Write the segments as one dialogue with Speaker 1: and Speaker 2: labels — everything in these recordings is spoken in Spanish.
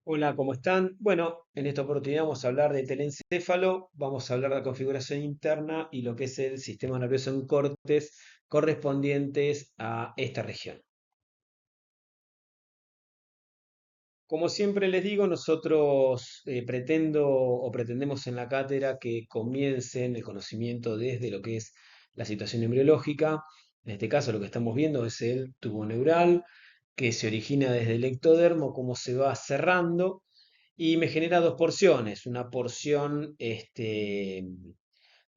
Speaker 1: Hola, ¿cómo están? Bueno, en esta oportunidad vamos a hablar de telencéfalo, vamos a hablar de la configuración interna y lo que es el sistema nervioso en cortes correspondientes a esta región. Como siempre les digo, nosotros pretendemos en la cátedra que comiencen el conocimiento desde lo que es la situación embriológica. En este caso lo que estamos viendo es el tubo neural que se origina desde el ectodermo, cómo se va cerrando y me genera dos porciones. Una porción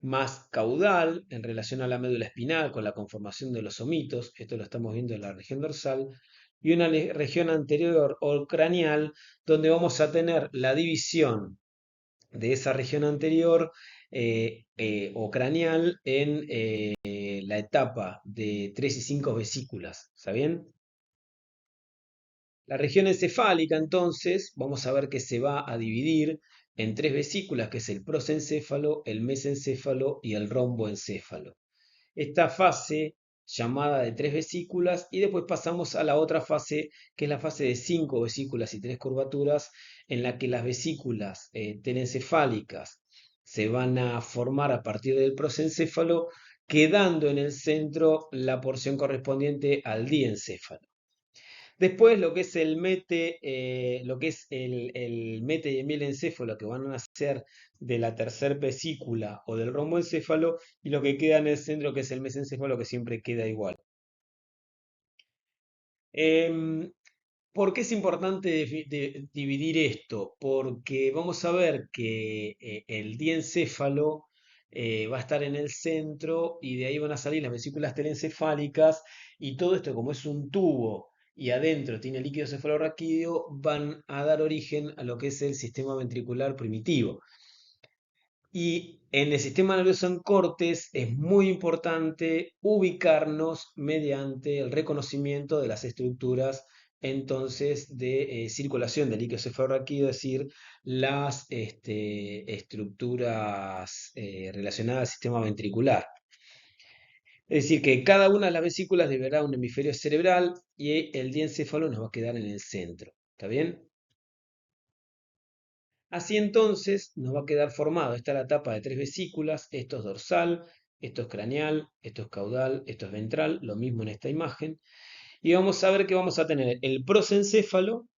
Speaker 1: más caudal en relación a la médula espinal con la conformación de los omitos, esto lo estamos viendo en la región dorsal, y una región anterior o craneal donde vamos a tener la división de esa región anterior o craneal en la etapa de 3 y 5 vesículas. ¿Está bien? La región encefálica, entonces, vamos a ver que se va a dividir en tres vesículas, que es el prosencéfalo, el mesencéfalo y el romboencéfalo. Esta fase llamada de tres vesículas y después pasamos a la otra fase, que es la fase de cinco vesículas y tres curvaturas, en la que las vesículas telencefálicas se van a formar a partir del prosencéfalo, quedando en el centro la porción correspondiente al diencéfalo. Después lo que es el mete, lo que es el mete y el mielencéfalo que van a nacer de la tercer vesícula o del romboencéfalo y lo que queda en el centro que es el mesencéfalo que siempre queda igual. Em, ¿Por qué es importante dividir esto? Porque vamos a ver que el diencéfalo va a estar en el centro y de ahí van a salir las vesículas telencefálicas y todo esto como es un tubo y adentro tiene líquido cefalorraquídeo van a dar origen a lo que es el sistema ventricular primitivo. Y en el sistema nervioso en cortes es muy importante ubicarnos mediante el reconocimiento de las estructuras entonces de circulación del líquido cefalorraquídeo, es decir, las estructuras relacionadas al sistema ventricular. Es decir, que cada una de las vesículas deberá un hemisferio cerebral y el diencéfalo nos va a quedar en el centro. ¿Está bien? Así entonces nos va a quedar formado, esta es la etapa de tres vesículas, esto es dorsal, esto es craneal, esto es caudal, esto es ventral, lo mismo en esta imagen. Y vamos a ver que vamos a tener el prosencéfalo,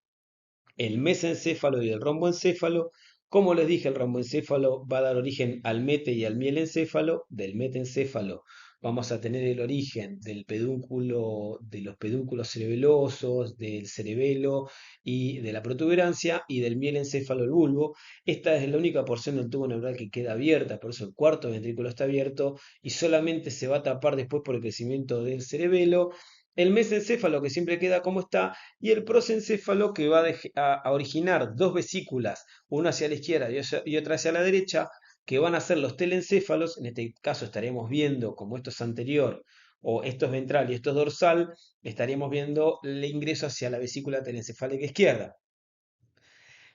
Speaker 1: el mesencéfalo y el romboencéfalo. Como les dije, el romboencéfalo va a dar origen al mete y al mielencéfalo. Del metencéfalo vamos a tener el origen del pedúnculo, de los pedúnculos cerebelosos, del cerebelo y de la protuberancia, y del mielencéfalo el bulbo. Esta es la única porción del tubo neural que queda abierta, por eso el cuarto ventrículo está abierto y solamente se va a tapar después por el crecimiento del cerebelo. El mesencéfalo que siempre queda como está y el prosencéfalo que va a originar dos vesículas, una hacia la izquierda y otra hacia la derecha, que van a ser los telencéfalos. En este caso estaremos viendo, como esto es anterior, o esto es ventral y esto es dorsal, estaremos viendo el ingreso hacia la vesícula telencefálica izquierda.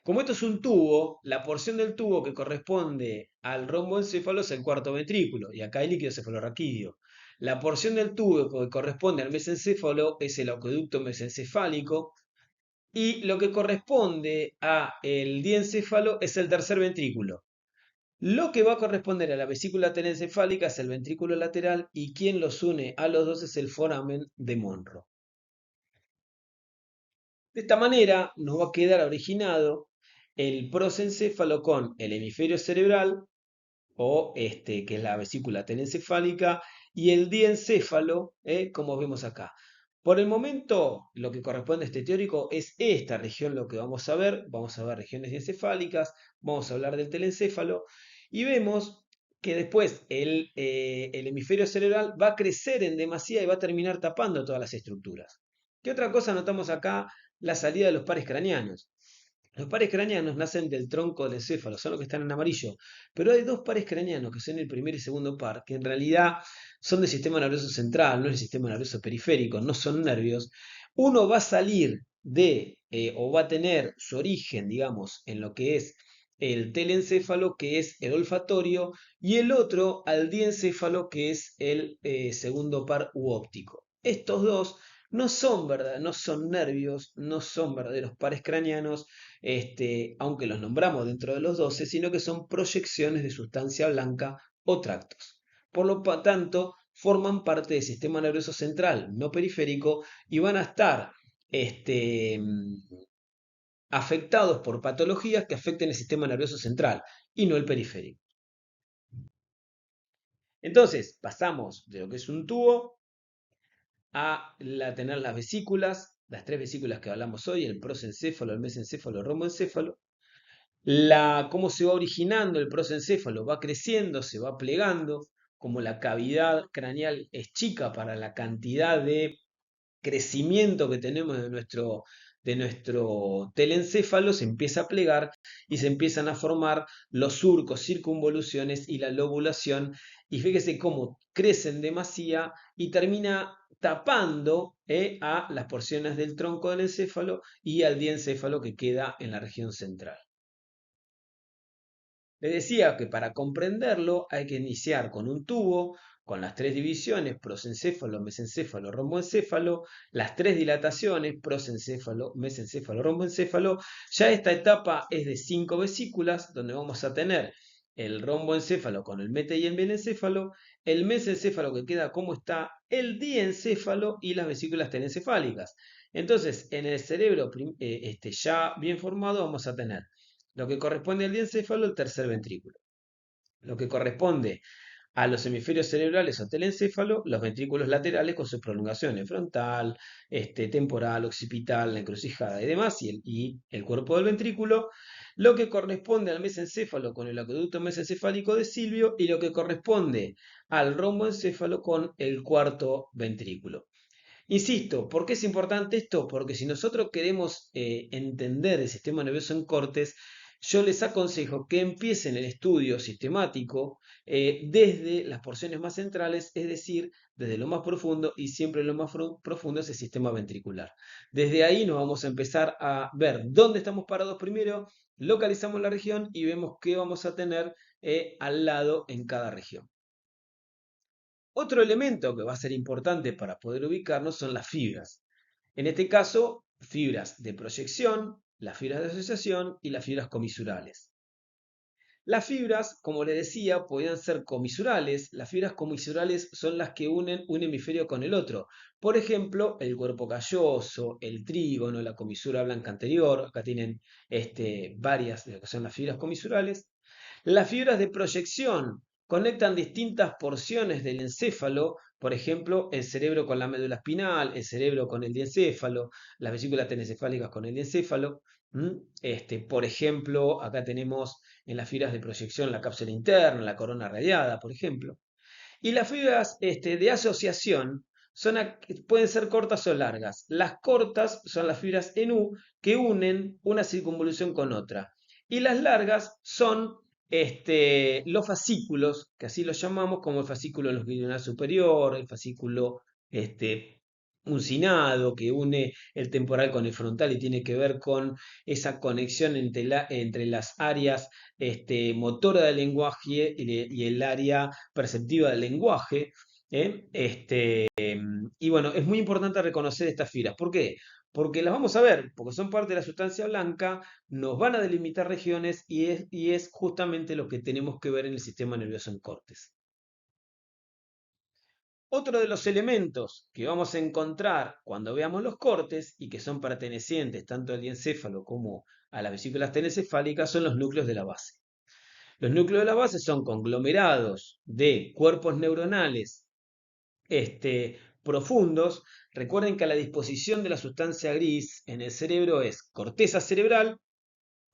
Speaker 1: Como esto es un tubo, la porción del tubo que corresponde al romboencéfalo es el cuarto ventrículo, y acá hay líquido cefalorraquídeo. La porción del tubo que corresponde al mesencéfalo es el acueducto mesencefálico, y lo que corresponde a el diencéfalo es el tercer ventrículo. Lo que va a corresponder a la vesícula telencefálica es el ventrículo lateral y quien los une a los dos es el foramen de Monro. De esta manera nos va a quedar originado el prosencéfalo con el hemisferio cerebral o que es la vesícula telencefálica y el diencéfalo, como vemos acá. Por el momento, lo que corresponde a este teórico es esta región lo que vamos a ver regiones diencefálicas, vamos a hablar del telencéfalo y vemos que después el hemisferio cerebral va a crecer en demasía y va a terminar tapando todas las estructuras. ¿Qué otra cosa notamos acá? La salida de los pares craneanos. Los pares craneanos nacen del tronco del encéfalo, son los que están en amarillo, pero hay dos pares craneanos que son el primer y segundo par, que en realidad son del sistema nervioso central, no del sistema nervioso periférico, no son nervios. Uno va a salir o va a tener su origen, digamos, en lo que es el telencéfalo, que es el olfatorio, y el otro al diencéfalo, que es el segundo par u óptico. Estos dos no son nervios, no son verdaderos pares craneanos, aunque los nombramos dentro de los 12, sino que son proyecciones de sustancia blanca o tractos. Por lo tanto, forman parte del sistema nervioso central, no periférico, y van a estar afectados por patologías que afecten el sistema nervioso central y no el periférico. Entonces, pasamos de lo que es un tubo a tener las vesículas, las tres vesículas que hablamos hoy, el prosencéfalo, el mesencéfalo, el romboencéfalo. Cómo se va originando el prosencéfalo, va creciendo, se va plegando, como la cavidad craneal es chica para la cantidad de crecimiento que tenemos de nuestro telencéfalo, se empieza a plegar y se empiezan a formar los surcos, circunvoluciones y la lobulación. Y fíjese cómo crecen demasía y termina tapando a las porciones del tronco del encéfalo y al diencéfalo que queda en la región central. Le decía que para comprenderlo hay que iniciar con un tubo, con las tres divisiones, prosencéfalo, mesencéfalo, romboencéfalo, las tres dilataciones, prosencéfalo, mesencéfalo, romboencéfalo. Ya esta etapa es de 5 vesículas, donde vamos a tener el romboencéfalo con el mete y el menencéfalo, el mesencéfalo que queda como está, el diencéfalo y las vesículas telencefálicas. Entonces, en el cerebro ya bien formado vamos a tener lo que corresponde al diencéfalo, el tercer ventrículo. Lo que corresponde a los hemisferios cerebrales o telencéfalo, los ventrículos laterales con sus prolongaciones frontal, temporal, occipital, la encrucijada y demás, y el cuerpo del ventrículo. Lo que corresponde al mesencéfalo con el acueducto mesencefálico de Silvio y lo que corresponde al romboencéfalo con el cuarto ventrículo. Insisto, ¿por qué es importante esto? Porque si nosotros queremos entender el sistema nervioso en cortes, yo les aconsejo que empiecen el estudio sistemático desde las porciones más centrales, es decir, desde lo más profundo, y siempre lo más profundo es el sistema ventricular. Desde ahí nos vamos a empezar a ver dónde estamos parados primero, localizamos la región y vemos qué vamos a tener al lado en cada región. Otro elemento que va a ser importante para poder ubicarnos son las fibras. En este caso, fibras de proyección, las fibras de asociación y las fibras comisurales. Las fibras, como les decía, podían ser comisurales. Las fibras comisurales son las que unen un hemisferio con el otro. Por ejemplo, el cuerpo calloso, el trígono, la comisura blanca anterior. Acá tienen varias de lo que son las fibras comisurales. Las fibras de proyección conectan distintas porciones del encéfalo, por ejemplo, el cerebro con la médula espinal, el cerebro con el diencéfalo, las vesículas tenencefálicas con el diencéfalo. Por ejemplo, acá tenemos en las fibras de proyección la cápsula interna, la corona radiada, por ejemplo. Y las fibras de asociación pueden ser cortas o largas. Las cortas son las fibras en U que unen una circunvolución con otra. Y las largas son los fascículos, que así los llamamos, como el fascículo longitudinal superior, el fascículo uncinado, que une el temporal con el frontal y tiene que ver con esa conexión entre las áreas motora del lenguaje y el área perceptiva del lenguaje. Y bueno, es muy importante reconocer estas fibras. ¿Por qué? Porque las vamos a ver, porque son parte de la sustancia blanca, nos van a delimitar regiones y es justamente lo que tenemos que ver en el sistema nervioso en cortes. Otro de los elementos que vamos a encontrar cuando veamos los cortes y que son pertenecientes tanto al diencéfalo como a las vesículas tenencefálicas son los núcleos de la base. Los núcleos de la base son conglomerados de cuerpos neuronales profundos. Recuerden que la disposición de la sustancia gris en el cerebro es corteza cerebral,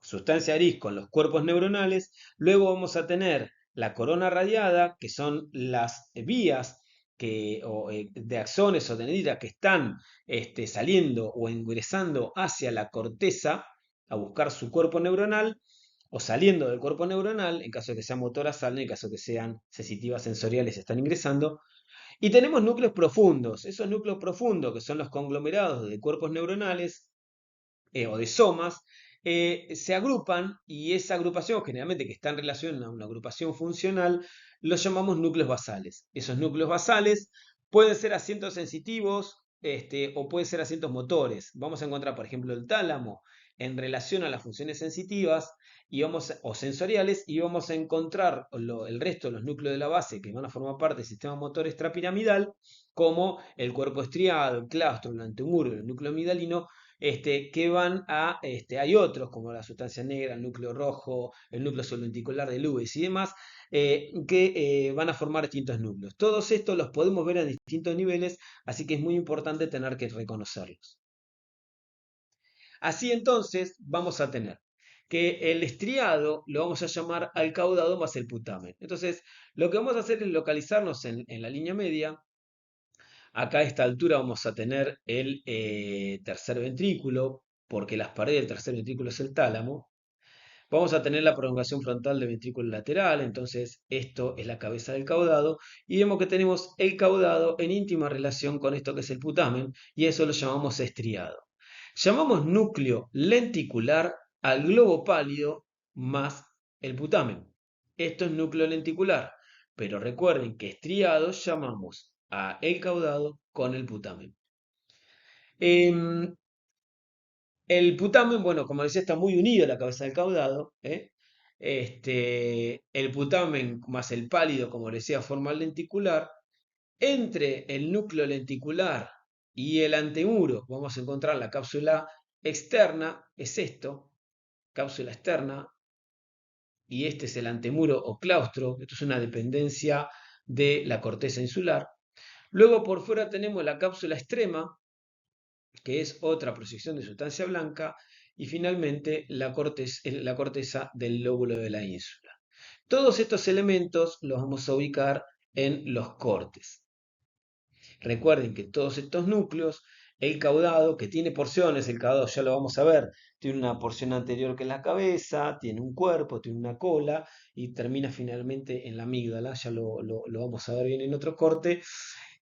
Speaker 1: sustancia gris con los cuerpos neuronales. Luego vamos a tener la corona radiada, que son las vías de axones o dendritas que están saliendo o ingresando hacia la corteza a buscar su cuerpo neuronal, o saliendo del cuerpo neuronal, en caso de que sean motoras salen, en caso de que sean sensitivas sensoriales están ingresando. Y tenemos núcleos profundos. Esos núcleos profundos, que son los conglomerados de cuerpos neuronales o de somas, se agrupan, y esa agrupación, generalmente que está en relación a una agrupación funcional, los llamamos núcleos basales. Esos núcleos basales pueden ser asientos sensitivos o pueden ser asientos motores. Vamos a encontrar, por ejemplo, el tálamo en relación a las funciones sensitivas o sensoriales, y vamos a encontrar el resto de los núcleos de la base que van a formar parte del sistema motor extrapiramidal, como el cuerpo estriado, el claustro, el antemuro, el núcleo amigdalino, que van a, hay otros como la sustancia negra, el núcleo rojo, el núcleo sublenticular de Lewis y demás, que van a formar distintos núcleos. Todos estos los podemos ver a distintos niveles, así que es muy importante tener que reconocerlos. Así entonces vamos a tener que el estriado lo vamos a llamar al caudado más el putamen. Entonces, lo que vamos a hacer es localizarnos en la línea media. Acá a esta altura vamos a tener el tercer ventrículo, porque las paredes del tercer ventrículo es el tálamo. Vamos a tener la prolongación frontal del ventrículo lateral, entonces esto es la cabeza del caudado, y vemos que tenemos el caudado en íntima relación con esto que es el putamen, y eso lo llamamos estriado. Llamamos núcleo lenticular al globo pálido más el putamen. Esto es núcleo lenticular, pero recuerden que estriado llamamos a el caudado con el putamen. El putamen, bueno, como decía, está muy unido a la cabeza del caudado. El putamen más el pálido, como decía, forma el lenticular. Entre el núcleo lenticular y el antemuro vamos a encontrar la cápsula externa, es esto, cápsula externa, y este es el antemuro o claustro, esto es una dependencia de la corteza insular. Luego por fuera tenemos la cápsula extrema, que es otra proyección de sustancia blanca, y finalmente la corteza del lóbulo de la ínsula. Todos estos elementos los vamos a ubicar en los cortes. Recuerden que todos estos núcleos, el caudado, que tiene porciones, el caudado ya lo vamos a ver, tiene una porción anterior que es la cabeza, tiene un cuerpo, tiene una cola y termina finalmente en la amígdala, ya lo vamos a ver bien en otro corte.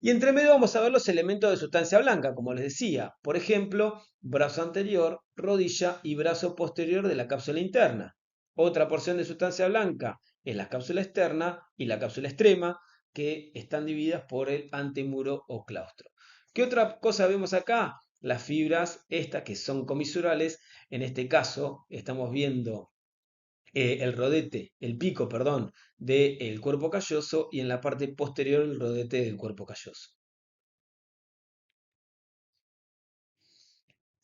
Speaker 1: Y entre medio vamos a ver los elementos de sustancia blanca, como les decía, por ejemplo, brazo anterior, rodilla y brazo posterior de la cápsula interna. Otra porción de sustancia blanca es la cápsula externa y la cápsula extrema, que están divididas por el antemuro o claustro. ¿Qué otra cosa vemos acá? Las fibras estas que son comisurales, en este caso estamos viendo el pico, perdón, del cuerpo calloso, y en la parte posterior el rodete del cuerpo calloso.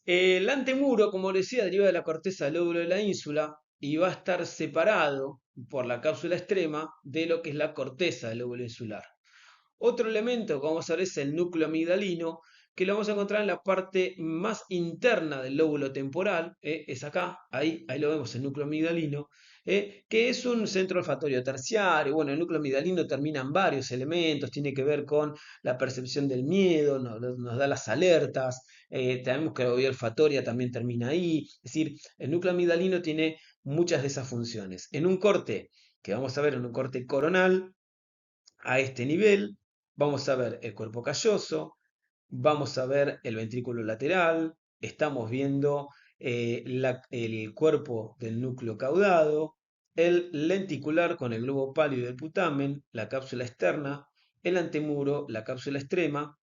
Speaker 1: El antemuro, como decía, deriva de la corteza del lóbulo de la ínsula y va a estar separado por la cápsula extrema de lo que es la corteza del lóbulo insular. Otro elemento que vamos a ver es el núcleo amigdalino, que lo vamos a encontrar en la parte más interna del lóbulo temporal, es acá, ahí lo vemos, el núcleo amigdalino, que es un centro olfatorio terciario. Bueno, el núcleo amigdalino termina en varios elementos, tiene que ver con la percepción del miedo, nos da las alertas, tenemos que la vía olfatoria también termina ahí, es decir, el núcleo amigdalino tiene muchas de esas funciones. En un corte, que vamos a ver en un corte coronal, a este nivel, vamos a ver el cuerpo calloso, vamos a ver el ventrículo lateral, estamos viendo el cuerpo del núcleo caudado, el lenticular con el globo pálido del putamen, la cápsula externa, el antemuro, la cápsula extrema,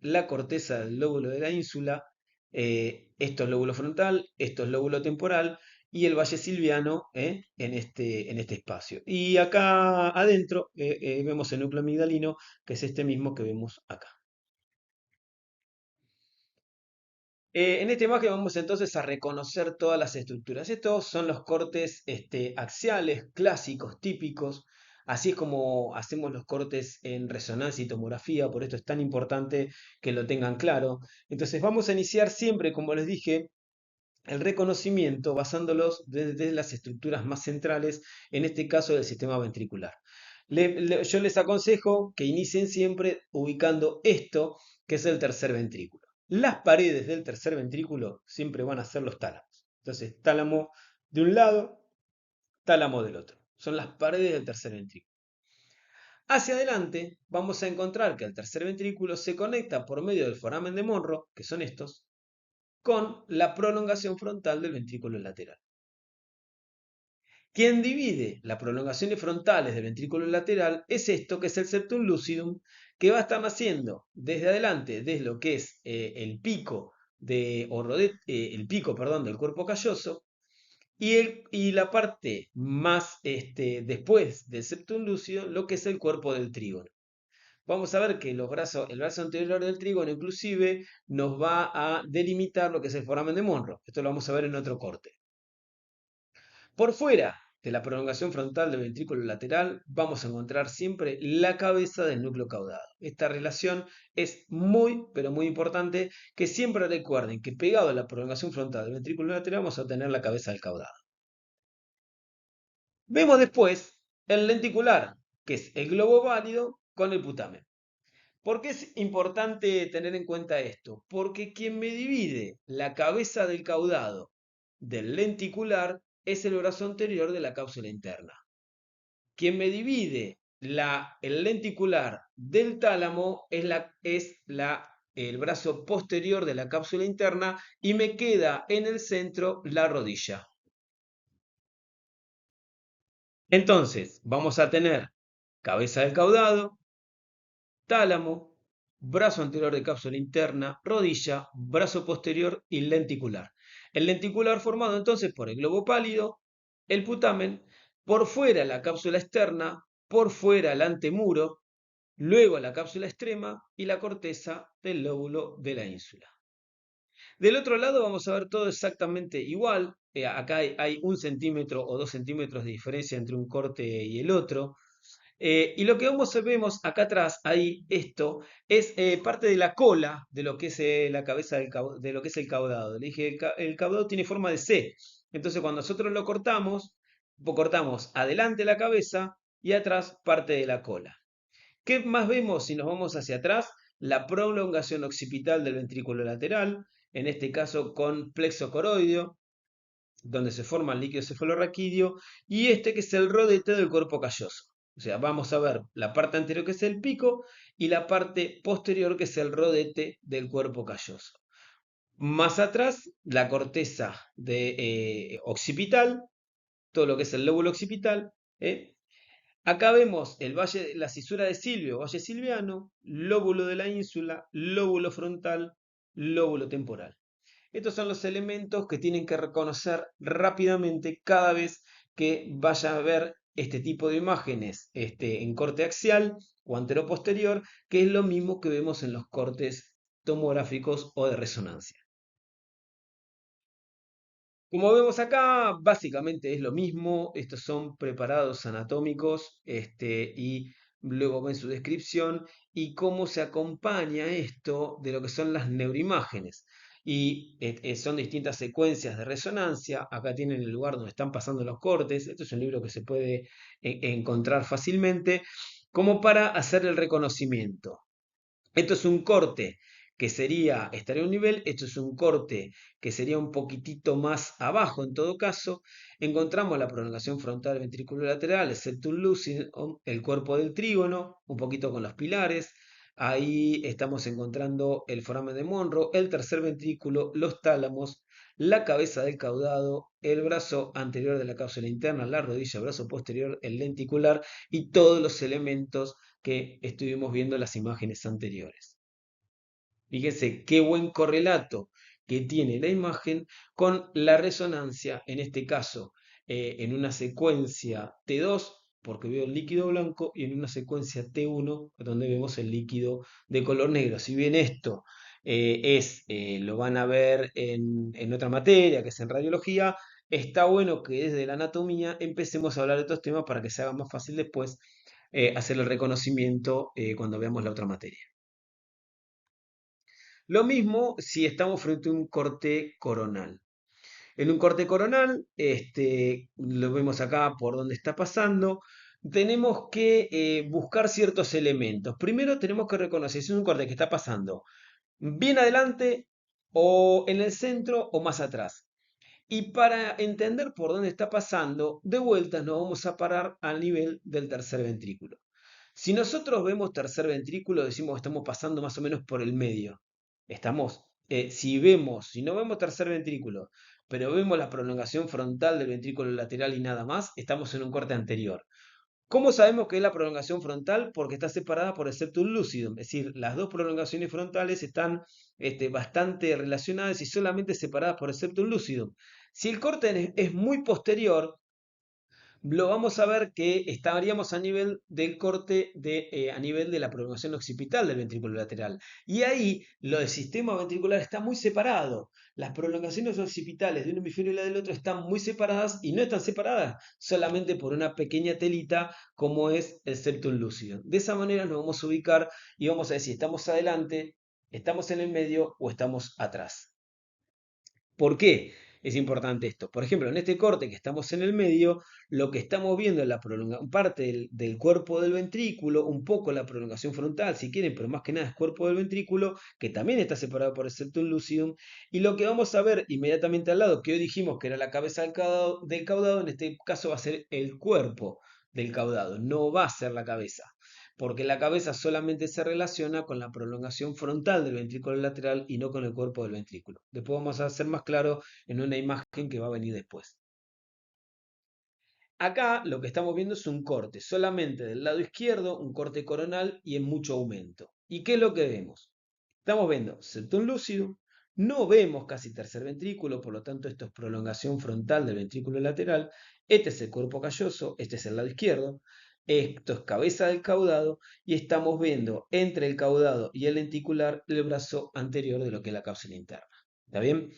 Speaker 1: la corteza del lóbulo de la ínsula, esto es lóbulo frontal, esto es lóbulo temporal, y el valle silviano en este espacio. Y acá adentro vemos el núcleo amigdalino, que es este mismo que vemos acá. En esta imagen vamos entonces a reconocer todas las estructuras. Estos son los cortes axiales clásicos, típicos. Así es como hacemos los cortes en resonancia y tomografía, por esto es tan importante que lo tengan claro. Entonces vamos a iniciar siempre, como les dije, el reconocimiento basándolos desde las estructuras más centrales, en este caso del sistema ventricular. Yo les aconsejo que inicien siempre ubicando esto, que es el tercer ventrículo. Las paredes del tercer ventrículo siempre van a ser los tálamos. Entonces, tálamo de un lado, tálamo del otro. Son las paredes del tercer ventrículo. Hacia adelante vamos a encontrar que el tercer ventrículo se conecta por medio del foramen de Monro, que son estos, con la prolongación frontal del ventrículo lateral. Quien divide las prolongaciones frontales del ventrículo lateral es esto, que es el septum lucidum, que va a estar naciendo desde adelante, desde lo que es el pico el pico, perdón, del cuerpo calloso, y la parte más después del septum lúcido, lo que es el cuerpo del trígono. Vamos a ver que el brazo anterior del trígono inclusive nos va a delimitar lo que es el foramen de Monro. Esto lo vamos a ver en otro corte. Por fuera de la prolongación frontal del ventrículo lateral vamos a encontrar siempre la cabeza del núcleo caudado. Esta relación es muy, pero muy importante, que siempre recuerden que pegado a la prolongación frontal del ventrículo lateral vamos a tener la cabeza del caudado. Vemos después el lenticular, que es el globo válido con el putamen. ¿Por qué es importante tener en cuenta esto? Porque quien me divide la cabeza del caudado del lenticular es el brazo anterior de la cápsula interna. Quien me divide el lenticular del tálamo es el brazo posterior de la cápsula interna y me queda en el centro la rodilla. Entonces, vamos a tener cabeza del caudado, tálamo, brazo anterior de cápsula interna, rodilla, brazo posterior y lenticular. El lenticular formado entonces por el globo pálido, el putamen, por fuera la cápsula externa, por fuera el antemuro, luego la cápsula extrema y la corteza del lóbulo de la ínsula. Del otro lado vamos a ver todo exactamente igual. Acá hay 1 centímetro o 2 centímetros de diferencia entre un corte y el otro. Y lo que vemos acá atrás, ahí, esto, es parte de la cola de lo que es la cabeza de lo que es el caudado. Le dije, el caudado tiene forma de C. Entonces, cuando nosotros lo cortamos adelante la cabeza y atrás parte de la cola. ¿Qué más vemos si nos vamos hacia atrás? La prolongación occipital del ventrículo lateral, en este caso con plexo coroideo, donde se forma el líquido cefalorraquídeo, y este que es el rodete del cuerpo calloso. O sea, vamos a ver la parte anterior que es el pico y la parte posterior que es el rodete del cuerpo calloso. Más atrás, la corteza occipital, todo lo que es el lóbulo occipital. Acá vemos la cisura de Silvio, valle silviano, lóbulo de la ínsula, lóbulo frontal, lóbulo temporal. Estos son los elementos que tienen que reconocer rápidamente cada vez que vaya a ver este tipo de imágenes en corte axial o anteroposterior, que es lo mismo que vemos en los cortes tomográficos o de resonancia. Como vemos acá, básicamente es lo mismo. Estos son preparados anatómicos y luego ven su descripción y cómo se acompaña esto de lo que son las neuroimágenes. Y son distintas secuencias de resonancia. Acá tienen el lugar donde están pasando los cortes. Esto es un libro que se puede encontrar fácilmente, como para hacer el reconocimiento. Esto es un corte que estaría a un nivel, esto es un corte que sería un poquitito más abajo en todo caso. Encontramos la prolongación frontal del ventrículo lateral, el septum lucidum, el cuerpo del trígono, un poquito con los pilares. Ahí estamos encontrando el foramen de Monro, el tercer ventrículo, los tálamos, la cabeza del caudado, el brazo anterior de la cápsula interna, la rodilla, el brazo posterior, el lenticular y todos los elementos que estuvimos viendo en las imágenes anteriores. Fíjense qué buen correlato que tiene la imagen con la resonancia, en este caso en una secuencia T2, porque veo el líquido blanco, y en una secuencia T1, donde vemos el líquido de color negro. Si bien esto lo van a ver en otra materia, que es en radiología, está bueno que desde la anatomía empecemos a hablar de estos temas para que se haga más fácil después hacer el reconocimiento cuando veamos la otra materia. Lo mismo si estamos frente a un corte coronal. En un corte coronal, lo vemos acá por donde está pasando, tenemos que buscar ciertos elementos. Primero tenemos que reconocer si es un corte que está pasando bien adelante o en el centro o más atrás. Y para entender por dónde está pasando, de vuelta nos vamos a parar al nivel del tercer ventrículo. Si nosotros vemos tercer ventrículo, decimos que estamos pasando más o menos por el medio. Si no vemos tercer ventrículo, pero vemos la prolongación frontal del ventrículo lateral y nada más, estamos en un corte anterior. ¿Cómo sabemos que es la prolongación frontal? Porque está separada por el septum lucidum, es decir, las dos prolongaciones frontales están bastante relacionadas y solamente separadas por el septum lucidum. Si el corte es muy posterior, lo vamos a ver que estaríamos a nivel del corte a nivel de la prolongación occipital del ventrículo lateral. Y ahí lo del sistema ventricular está muy separado. Las prolongaciones occipitales de un hemisferio y la del otro están muy separadas y no están separadas solamente por una pequeña telita como es el septum lúcido. De esa manera nos vamos a ubicar y vamos a decir si estamos adelante, estamos en el medio o estamos atrás. ¿Por qué es importante esto? Por ejemplo, en este corte que estamos en el medio, lo que estamos viendo es la parte del cuerpo del ventrículo, un poco la prolongación frontal, si quieren, pero más que nada es cuerpo del ventrículo, que también está separado por el septum lucidum. Y lo que vamos a ver inmediatamente al lado, que hoy dijimos que era la cabeza del caudado, en este caso va a ser el cuerpo del caudado, no va a ser la cabeza porque la cabeza solamente se relaciona con la prolongación frontal del ventrículo lateral y no con el cuerpo del ventrículo. Después vamos a hacer más claro en una imagen que va a venir después. Acá lo que estamos viendo es un corte solamente del lado izquierdo, un corte coronal y en mucho aumento. ¿Y qué es lo que vemos? Estamos viendo septum lucidum, no vemos casi tercer ventrículo, por lo tanto esto es prolongación frontal del ventrículo lateral. Este es el cuerpo calloso, este es el lado izquierdo, esto es cabeza del caudado y estamos viendo entre el caudado y el lenticular el brazo anterior de lo que es la cápsula interna. ¿Está bien?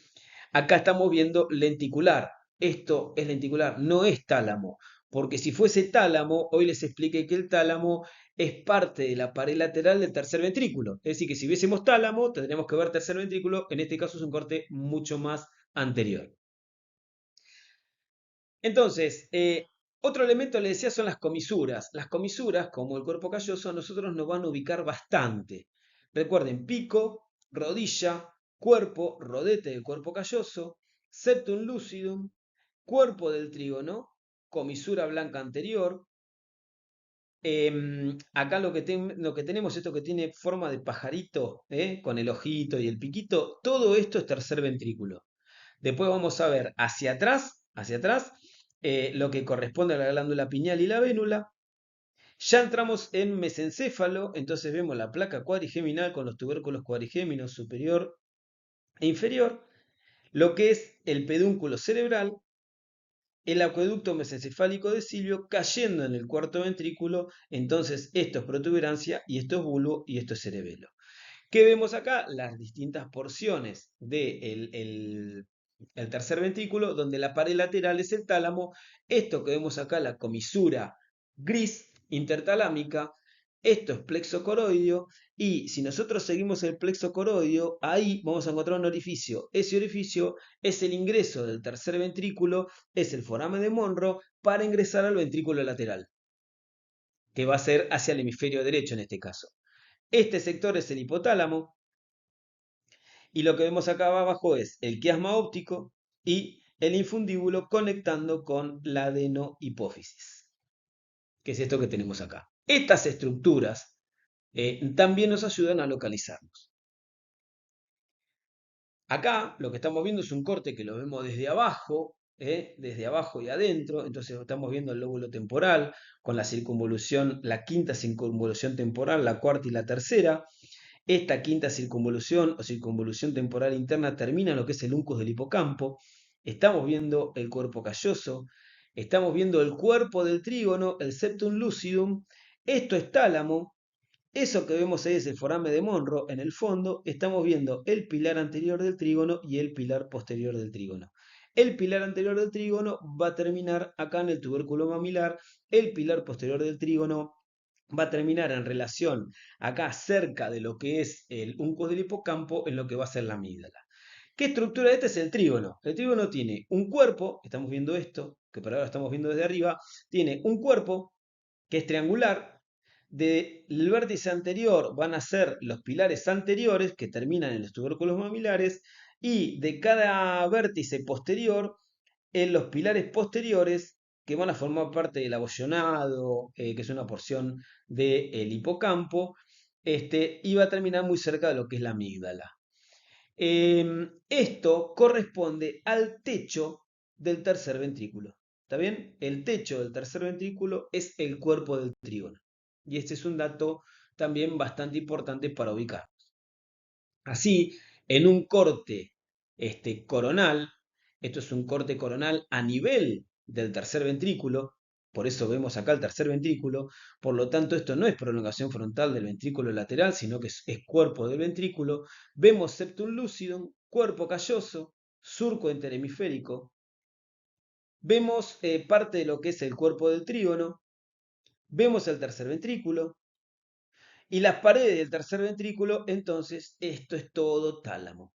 Speaker 1: Acá estamos viendo lenticular. Esto es lenticular, no es tálamo. Porque si fuese tálamo, hoy les expliqué que el tálamo es parte de la pared lateral del tercer ventrículo. Es decir, que si viésemos tálamo, tendríamos que ver tercer ventrículo. En este caso es un corte mucho más anterior. Entonces, otro elemento, le decía, son las comisuras. Las comisuras, como el cuerpo calloso, a nosotros nos van a ubicar bastante. Recuerden, pico, rodilla, cuerpo, rodete del cuerpo calloso, septum lucidum, cuerpo del trígono, comisura blanca anterior. Acá lo que tenemos, esto que tiene forma de pajarito, con el ojito y el piquito, todo esto es tercer ventrículo. Después vamos a ver hacia atrás, lo que corresponde a la glándula pineal y la vénula. Ya entramos en mesencéfalo, entonces vemos la placa cuadrigeminal con los tubérculos cuadrigéminos superior e inferior, lo que es el pedúnculo cerebral, el acueducto mesencefálico de Silvio cayendo en el cuarto ventrículo, entonces esto es protuberancia y esto es bulbo y esto es cerebelo. ¿Qué vemos acá? Las distintas porciones del el tercer ventrículo, donde la pared lateral es el tálamo. Esto que vemos acá, la comisura gris intertalámica, esto es plexo coroideo, y si nosotros seguimos el plexo coroideo, ahí vamos a encontrar un orificio. Ese orificio es el ingreso del tercer ventrículo, es el foramen de Monro, para ingresar al ventrículo lateral, que va a ser hacia el hemisferio derecho en este caso. Este sector es el hipotálamo, y lo que vemos acá abajo es el quiasma óptico y el infundíbulo conectando con la adenohipófisis, que es esto que tenemos acá. Estas estructuras también nos ayudan a localizarnos. Acá lo que estamos viendo es un corte que lo vemos desde abajo y adentro, entonces estamos viendo el lóbulo temporal con la circunvolución, la quinta circunvolución temporal, la cuarta y la tercera. Esta quinta circunvolución o circunvolución temporal interna termina en lo que es el uncus del hipocampo. Estamos viendo el cuerpo calloso, estamos viendo el cuerpo del trígono, el septum lucidum. Esto es tálamo. Eso que vemos ahí es el foramen de Monro. En el fondo estamos viendo el pilar anterior del trígono y el pilar posterior del trígono. El pilar anterior del trígono va a terminar acá en el tubérculo mamilar. El pilar posterior del trígono va a terminar en relación acá cerca de lo que es el uncus del hipocampo en lo que va a ser la amígdala. ¿Qué estructura de este es el trígono? El trígono tiene un cuerpo, estamos viendo esto, que por ahora estamos viendo desde arriba, tiene un cuerpo que es triangular. Del vértice anterior van a ser los pilares anteriores que terminan en los tubérculos mamilares y de cada vértice posterior en los pilares posteriores que van a formar parte del abollonado, que es una porción del hipocampo, y va a terminar muy cerca de lo que es la amígdala. Esto corresponde al techo del tercer ventrículo. ¿Está bien? El techo del tercer ventrículo es el cuerpo del trígono. Y este es un dato también bastante importante para ubicar. Así, en un corte coronal, esto es un corte coronal a nivel del tercer ventrículo, por eso vemos acá el tercer ventrículo, por lo tanto esto no es prolongación frontal del ventrículo lateral, sino que es cuerpo del ventrículo, vemos septum lucidum, cuerpo calloso, surco interhemisférico, vemos parte de lo que es el cuerpo del trígono, vemos el tercer ventrículo, y las paredes del tercer ventrículo, entonces esto es todo tálamo.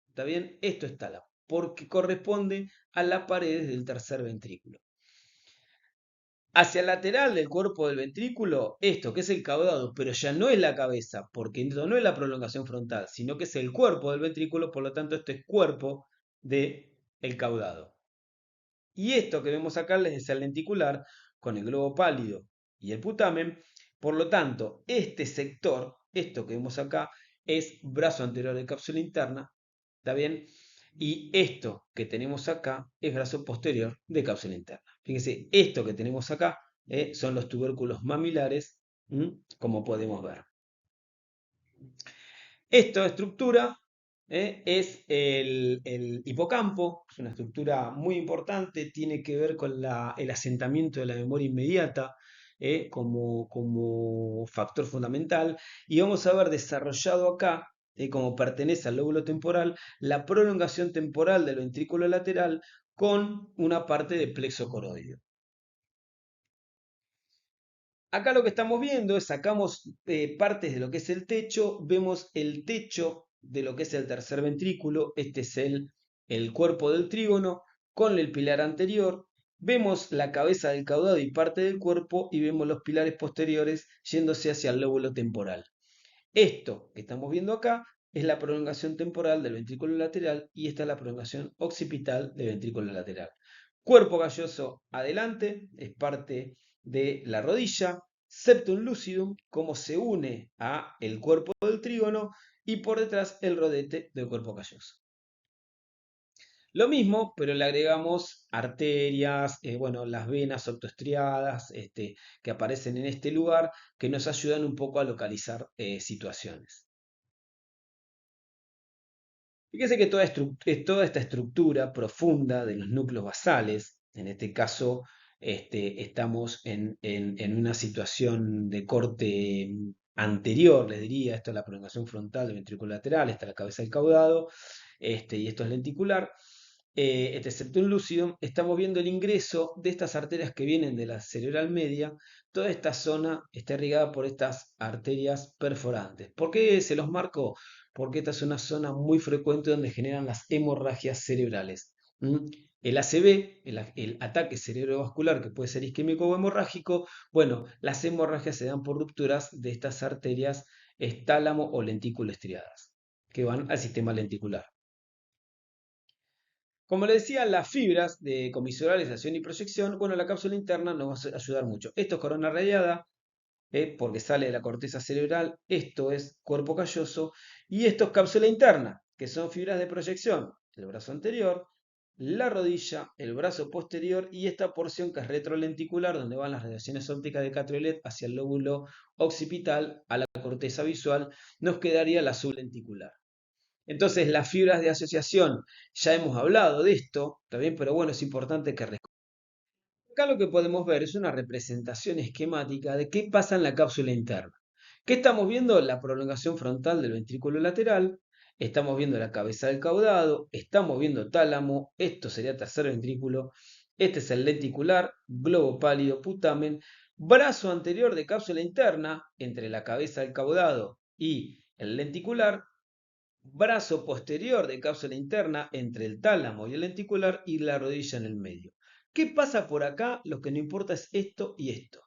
Speaker 1: ¿Está bien? Esto es tálamo, porque corresponde a las paredes del tercer ventrículo. Hacia el lateral del cuerpo del ventrículo, esto que es el caudado, pero ya no es la cabeza, porque esto no es la prolongación frontal, sino que es el cuerpo del ventrículo, por lo tanto esto es cuerpo del caudado. Y esto que vemos acá es el lenticular, con el globo pálido y el putamen, por lo tanto, este sector, esto que vemos acá, es brazo anterior de cápsula interna, ¿está bien? Y esto que tenemos acá es brazo posterior de cápsula interna. Fíjense, esto que tenemos acá son los tubérculos mamilares, como podemos ver. Esta estructura es el hipocampo, es una estructura muy importante, tiene que ver con el asentamiento de la memoria inmediata como factor fundamental. Y vamos a ver desarrollado acá, como pertenece al lóbulo temporal, la prolongación temporal del ventrículo lateral con una parte de plexo coroideo. Acá lo que estamos viendo es, sacamos partes de lo que es el techo, vemos el techo de lo que es el tercer ventrículo, este es el cuerpo del trígono con el pilar anterior, vemos la cabeza del caudado y parte del cuerpo y vemos los pilares posteriores yéndose hacia el lóbulo temporal. Esto que estamos viendo acá es la prolongación temporal del ventrículo lateral y esta es la prolongación occipital del ventrículo lateral. Cuerpo calloso adelante, es parte de la rodilla, septum lucidum, como se une a el cuerpo del trígono, y por detrás el rodete del cuerpo calloso. Lo mismo, pero le agregamos arterias, bueno, las venas octostriadas que aparecen en este lugar, que nos ayudan un poco a localizar situaciones. Fíjese que toda esta estructura profunda de los núcleos basales, en este caso estamos en una situación de corte anterior, les diría, esto es la prolongación frontal del ventrículo lateral, esta es la cabeza del caudado, y esto es lenticular, este septum lucidum, estamos viendo el ingreso de estas arterias que vienen de la cerebral media. Toda esta zona está irrigada por estas arterias perforantes. ¿Por qué se los marco? Porque esta es una zona muy frecuente donde generan las hemorragias cerebrales. El ACV, el ataque cerebrovascular, que puede ser isquémico o hemorrágico, bueno, las hemorragias se dan por rupturas de estas arterias tálamo o lentículo estriadas, que van al sistema lenticular. Como le decía, las fibras de comisuralización y proyección, bueno, la cápsula interna nos va a ayudar mucho. Esto es corona radiada, porque sale de la corteza cerebral, esto es cuerpo calloso, y esto es cápsula interna, que son fibras de proyección, el brazo anterior, la rodilla, el brazo posterior y esta porción que es retrolenticular, donde van las radiaciones ópticas de catriolet hacia el lóbulo occipital, a la corteza visual, nos quedaría la sublenticular. Entonces, las fibras de asociación, ya hemos hablado de esto, ¿está bien? Pero bueno, es importante que acá lo que podemos ver es una representación esquemática de qué pasa en la cápsula interna. ¿Qué estamos viendo? La prolongación frontal del ventrículo lateral, estamos viendo la cabeza del caudado, estamos viendo tálamo, esto sería tercer ventrículo, este es el lenticular, globo pálido, putamen, brazo anterior de cápsula interna entre la cabeza del caudado y el lenticular, brazo posterior de cápsula interna entre el tálamo y el lenticular y la rodilla en el medio. ¿Qué pasa por acá? Lo que no importa es esto y esto.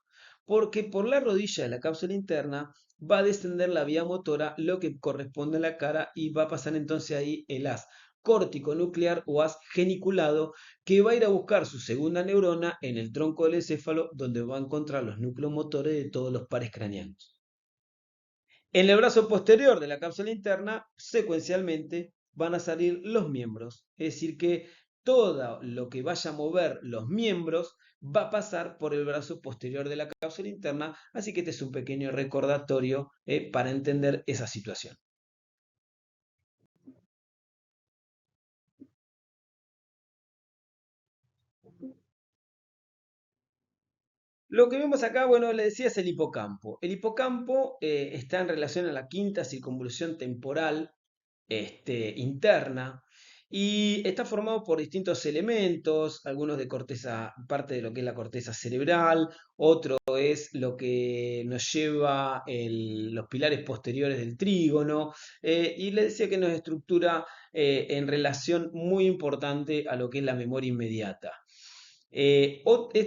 Speaker 1: Porque por la rodilla de la cápsula interna va a descender la vía motora, lo que corresponde a la cara, y va a pasar entonces ahí el haz córtico nuclear o haz geniculado, que va a ir a buscar su segunda neurona en el tronco del encéfalo, donde va a encontrar los núcleos motores de todos los pares craneanos. En el brazo posterior de la cápsula interna, secuencialmente, van a salir los miembros. Es decir, que todo lo que vaya a mover los miembros va a pasar por el brazo posterior de la cápsula interna, así que este es un pequeño recordatorio para entender esa situación. Lo que vemos acá, bueno, le decía, es el hipocampo. El hipocampo está en relación a la quinta circunvolución temporal interna y está formado por distintos elementos, algunos de corteza, parte de lo que es la corteza cerebral, otro es lo que nos lleva los pilares posteriores del trígono, y le decía que nos estructura en relación muy importante a lo que es la memoria inmediata.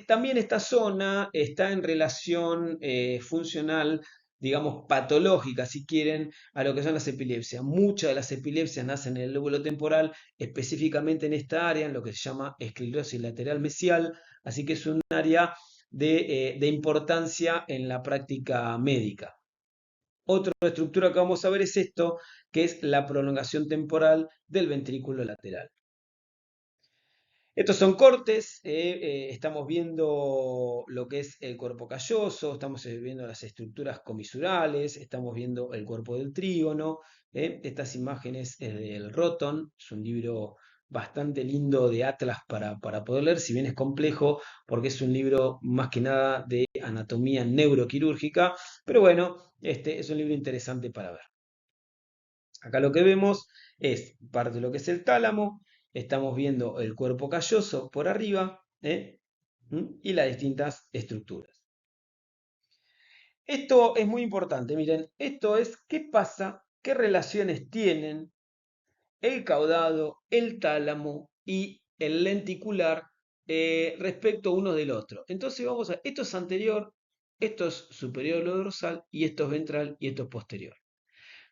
Speaker 1: También esta zona está en relación funcional, digamos, patológica, si quieren, a lo que son las epilepsias. Muchas de las epilepsias nacen en el lóbulo temporal, específicamente en esta área, en lo que se llama esclerosis lateral mesial, así que es un área de importancia en la práctica médica. Otra estructura que vamos a ver es esto, que es la prolongación temporal del ventrículo lateral. Estos son cortes, estamos viendo lo que es el cuerpo calloso, estamos viendo las estructuras comisurales, estamos viendo el cuerpo del trígono. Estas imágenes es del Roton, es un libro bastante lindo de atlas para poder leer, si bien es complejo, porque es un libro más que nada de anatomía neuroquirúrgica, pero bueno, este es un libro interesante para ver. Acá lo que vemos es parte de lo que es el tálamo, estamos viendo el cuerpo calloso por arriba, y las distintas estructuras. Esto es muy importante, miren, esto es qué pasa, qué relaciones tienen el caudado, el tálamo y el lenticular respecto uno del otro. Entonces vamos a, esto es anterior, esto es superior a lo dorsal y esto es ventral y esto es posterior.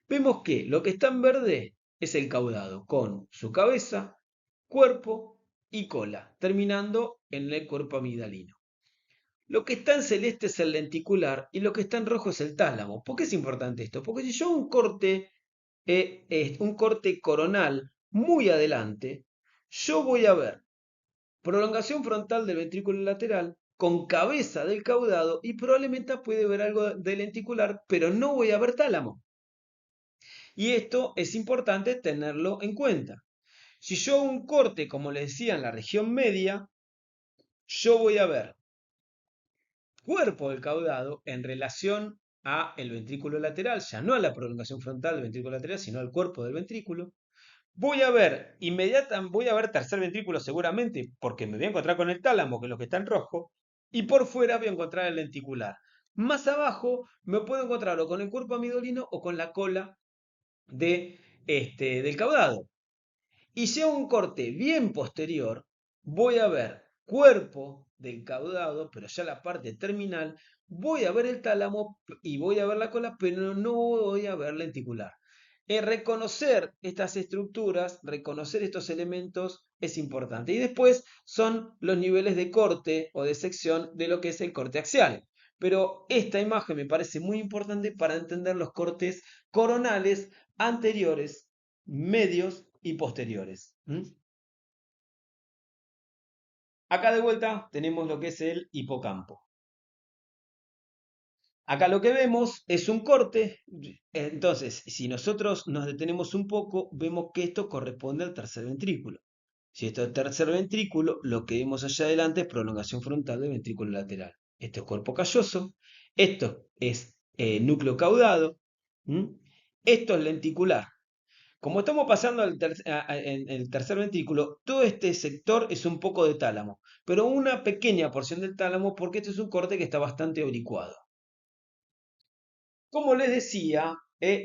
Speaker 1: Vemos que lo que está en verde es el caudado, con su cabeza, cuerpo y cola, terminando en el cuerpo amigdalino. Lo que está en celeste es el lenticular y lo que está en rojo es el tálamo. ¿Por qué es importante esto? Porque si yo hago un corte coronal muy adelante, yo voy a ver prolongación frontal del ventrículo lateral con cabeza del caudado y probablemente puede ver algo de lenticular, pero no voy a ver tálamo. Y esto es importante tenerlo en cuenta. Si yo hago un corte, como les decía, en la región media, yo voy a ver cuerpo del caudado en relación a el ventrículo lateral, ya no a la prolongación frontal del ventrículo lateral, sino al cuerpo del ventrículo. Voy a ver tercer ventrículo seguramente, porque me voy a encontrar con el tálamo, que es lo que está en rojo, y por fuera voy a encontrar el lenticular. Más abajo me puedo encontrar o con el cuerpo amidolino o con la cola del caudado. Y si hago un corte bien posterior, voy a ver cuerpo del caudado, pero ya la parte terminal, voy a ver el tálamo y voy a ver la cola, pero no voy a ver lenticular. Reconocer estas estructuras, reconocer estos elementos es importante. Y después son los niveles de corte o de sección de lo que es el corte axial. Pero esta imagen me parece muy importante para entender los cortes coronales anteriores, medios y posteriores. Acá de vuelta tenemos lo que es el hipocampo. Acá lo que vemos es un corte. Entonces, si nosotros nos detenemos un poco, vemos que esto corresponde al tercer ventrículo. Si esto es el tercer ventrículo, lo que vemos allá adelante es prolongación frontal del ventrículo lateral. Esto es cuerpo calloso, esto es núcleo caudado, esto es lenticular. Como estamos pasando en el tercer ventrículo, todo este sector es un poco de tálamo, pero una pequeña porción del tálamo porque este es un corte que está bastante oblicuado. Como les decía,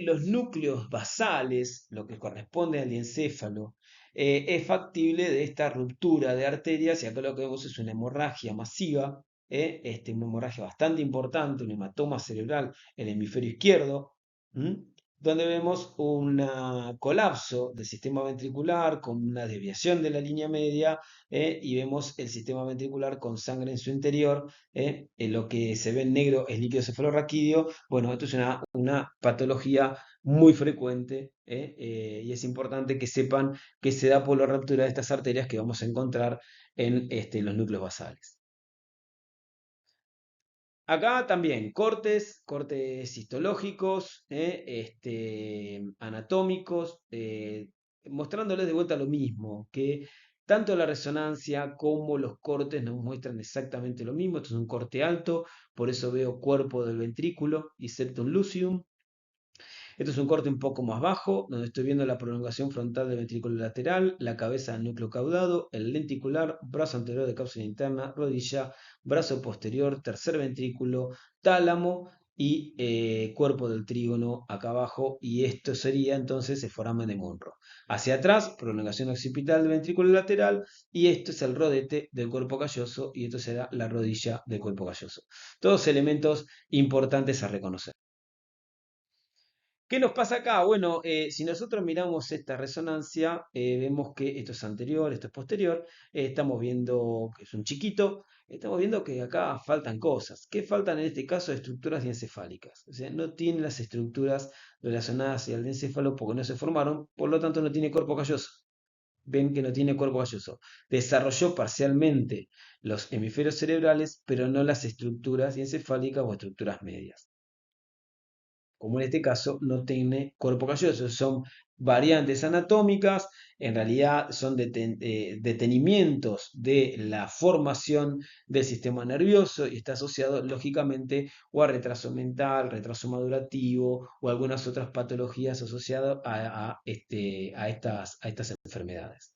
Speaker 1: los núcleos basales, lo que corresponde al encéfalo, es factible de esta ruptura de arterias y acá lo que vemos es una hemorragia masiva, una hemorragia bastante importante, un hematoma cerebral en el hemisferio izquierdo. donde vemos un colapso del sistema ventricular con una desviación de la línea media, y vemos el sistema ventricular con sangre en su interior. Lo que se ve en negro es líquido cefalorraquídeo. Bueno, esto es una patología muy frecuente, y es importante que sepan que se da por la ruptura de estas arterias que vamos a encontrar en los núcleos basales. Acá también cortes histológicos, anatómicos, mostrándoles de vuelta lo mismo, que tanto la resonancia como los cortes nos muestran exactamente lo mismo. Esto es un corte alto, por eso veo cuerpo del ventrículo y septum lucidum. Esto es un corte un poco más bajo, donde estoy viendo la prolongación frontal del ventrículo lateral, la cabeza del núcleo caudado, el lenticular, brazo anterior de cápsula interna, rodilla, brazo posterior, tercer ventrículo, tálamo y cuerpo del trígono acá abajo. Y esto sería entonces el foramen de Monro. Hacia atrás, prolongación occipital del ventrículo lateral, y esto es el rodete del cuerpo calloso, y esto será la rodilla del cuerpo calloso. Todos elementos importantes a reconocer. ¿Qué nos pasa acá? Bueno, si nosotros miramos esta resonancia, vemos que esto es anterior, esto es posterior. Estamos viendo que es un chiquito. Estamos viendo que acá faltan cosas. ¿Qué faltan en este caso? Estructuras diencefálicas. O sea, no tiene las estructuras relacionadas al encéfalo porque no se formaron, por lo tanto no tiene cuerpo calloso. Ven que no tiene cuerpo calloso. Desarrolló parcialmente los hemisferios cerebrales, pero no las estructuras diencefálicas o estructuras medias, como en este caso no tiene cuerpo calloso. Son variantes anatómicas, en realidad son detenimientos de la formación del sistema nervioso, y está asociado lógicamente o a retraso mental, retraso madurativo o algunas otras patologías asociadas a estas enfermedades.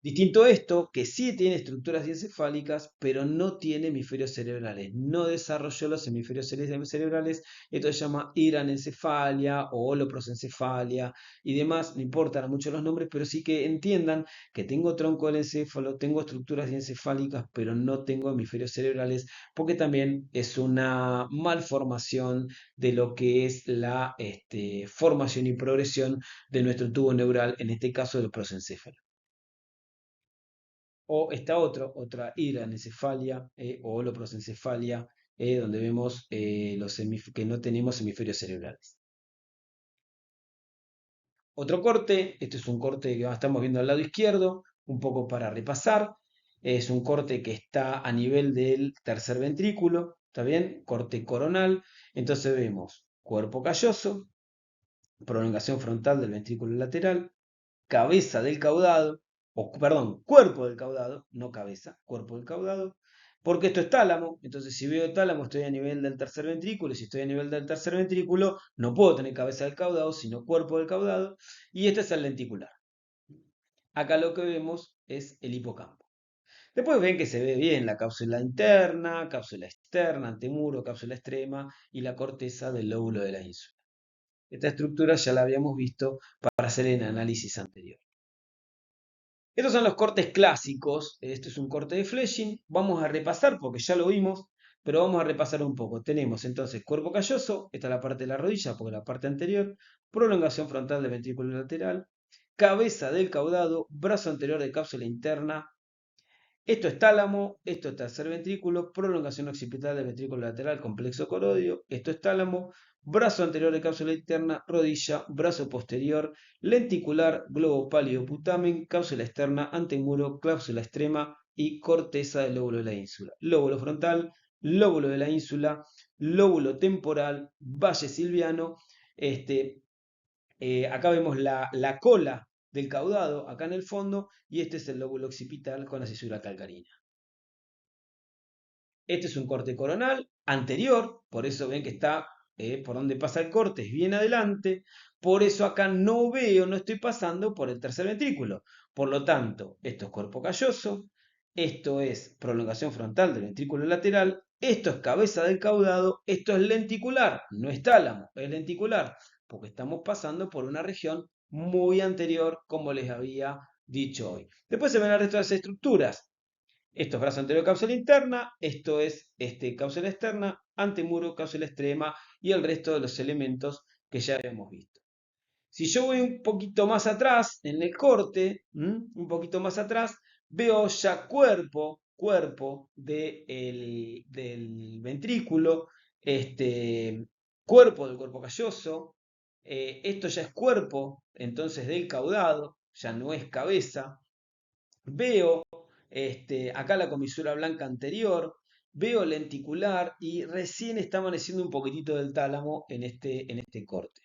Speaker 1: Distinto a esto, que sí tiene estructuras diencefálicas, pero no tiene hemisferios cerebrales. No desarrolló los hemisferios cerebrales. Esto se llama hiranencefalia o holoprosencefalia y demás. No importan mucho los nombres, pero sí que entiendan que tengo tronco del encéfalo, tengo estructuras diencefálicas, pero no tengo hemisferios cerebrales, porque también es una malformación de lo que es la formación y progresión de nuestro tubo neural, en este caso del prosencéfalo. O esta otra hidranencefalia, o holoprosencefalia, donde vemos que no tenemos hemisferios cerebrales. Otro corte, este es un corte que estamos viendo al lado izquierdo, un poco para repasar. Es un corte que está a nivel del tercer ventrículo, ¿está bien? Corte coronal. Entonces vemos cuerpo calloso, prolongación frontal del ventrículo lateral, cabeza del caudado, o perdón, cuerpo del caudado, no cabeza, cuerpo del caudado, porque esto es tálamo. Entonces si veo tálamo estoy a nivel del tercer ventrículo, y si estoy a nivel del tercer ventrículo no puedo tener cabeza del caudado, sino cuerpo del caudado, y este es el lenticular. Acá lo que vemos es el hipocampo. Después ven que se ve bien la cápsula interna, cápsula externa, antemuro, cápsula extrema y la corteza del lóbulo de la ínsula. Esta estructura ya la habíamos visto para hacer el análisis anterior. Estos son los cortes clásicos. Esto es un corte de fleshing. Vamos a repasar porque ya lo vimos, pero vamos a repasar un poco. Tenemos entonces cuerpo calloso, esta es la parte de la rodilla porque la parte anterior, prolongación frontal del ventrículo lateral, cabeza del caudado, brazo anterior de cápsula interna. Esto es tálamo, esto es tercer ventrículo, prolongación occipital del ventrículo lateral, complexo coroideo. Esto es tálamo, brazo anterior de cápsula interna, rodilla, brazo posterior, lenticular, globo pálido putamen, cápsula externa, antemuro, cápsula extrema y corteza del lóbulo de la ínsula. Lóbulo frontal, lóbulo de la ínsula, lóbulo temporal, valle silviano. Acá vemos la cola del caudado, acá en el fondo, y este es el lóbulo occipital con la cisura calcarina. Este es un corte coronal anterior, por eso ven que está por donde pasa el corte, es bien adelante. Por eso acá no veo, no estoy pasando por el tercer ventrículo. Por lo tanto, esto es cuerpo calloso, esto es prolongación frontal del ventrículo lateral, esto es cabeza del caudado, esto es lenticular, no es tálamo, es lenticular, porque estamos pasando por una región muy anterior, como les había dicho hoy. Después se ven el resto de las estructuras. Esto es brazo anterior, cápsula interna, esto es cápsula externa, antemuro, cápsula extrema y el resto de los elementos que ya hemos visto. Si yo voy un poquito más atrás en el corte, un poquito más atrás, veo ya cuerpo del ventrículo, cuerpo del cuerpo calloso. Esto ya es cuerpo, entonces del caudado, ya no es cabeza. Veo acá la comisura blanca anterior, veo lenticular y recién está amaneciendo un poquitito del tálamo en este corte.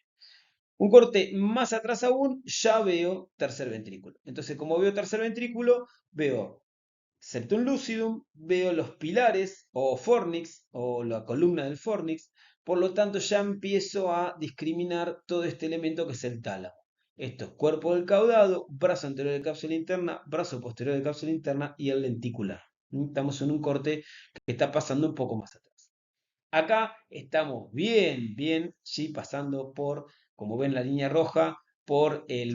Speaker 1: Un corte más atrás aún, ya veo tercer ventrículo. Entonces, como veo tercer ventrículo, veo septum lucidum, veo los pilares o fornix o la columna del fornix, por lo tanto ya empiezo a discriminar todo este elemento que es el tálamo. Esto es cuerpo del caudado, brazo anterior de cápsula interna, brazo posterior de cápsula interna y el lenticular. Estamos en un corte que está pasando un poco más atrás. Acá estamos bien, sí, pasando por, como ven la línea roja, por el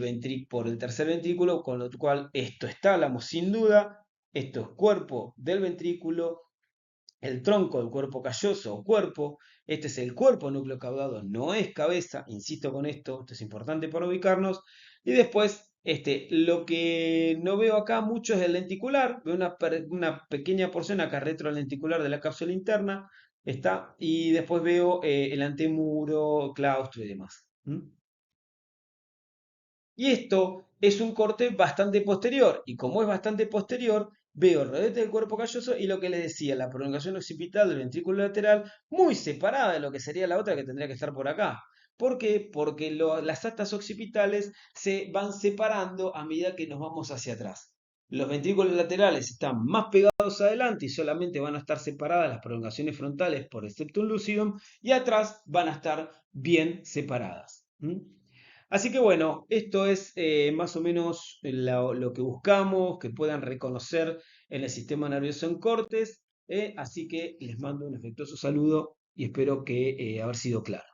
Speaker 1: tercer ventrículo, con lo cual esto es tálamo sin duda, esto es cuerpo del ventrículo, el tronco del cuerpo calloso o cuerpo, este es el cuerpo núcleo caudado, no es cabeza, insisto con esto es importante para ubicarnos, y después lo que no veo acá mucho es el lenticular, veo una pequeña porción acá retrolenticular de la cápsula interna, está, y después veo el antemuro, claustro y demás. Y esto es un corte bastante posterior. Y como es bastante posterior, veo el rodete del cuerpo calloso y lo que les decía, la prolongación occipital del ventrículo lateral, muy separada de lo que sería la otra que tendría que estar por acá. ¿Por qué? Porque las astas occipitales se van separando a medida que nos vamos hacia atrás. Los ventrículos laterales están más pegados adelante y solamente van a estar separadas las prolongaciones frontales por el septum lucidum y atrás van a estar bien separadas. Así que bueno, esto es más o menos lo que buscamos, que puedan reconocer en el sistema nervioso en cortes. Así que les mando un afectuoso saludo y espero que haber sido claro.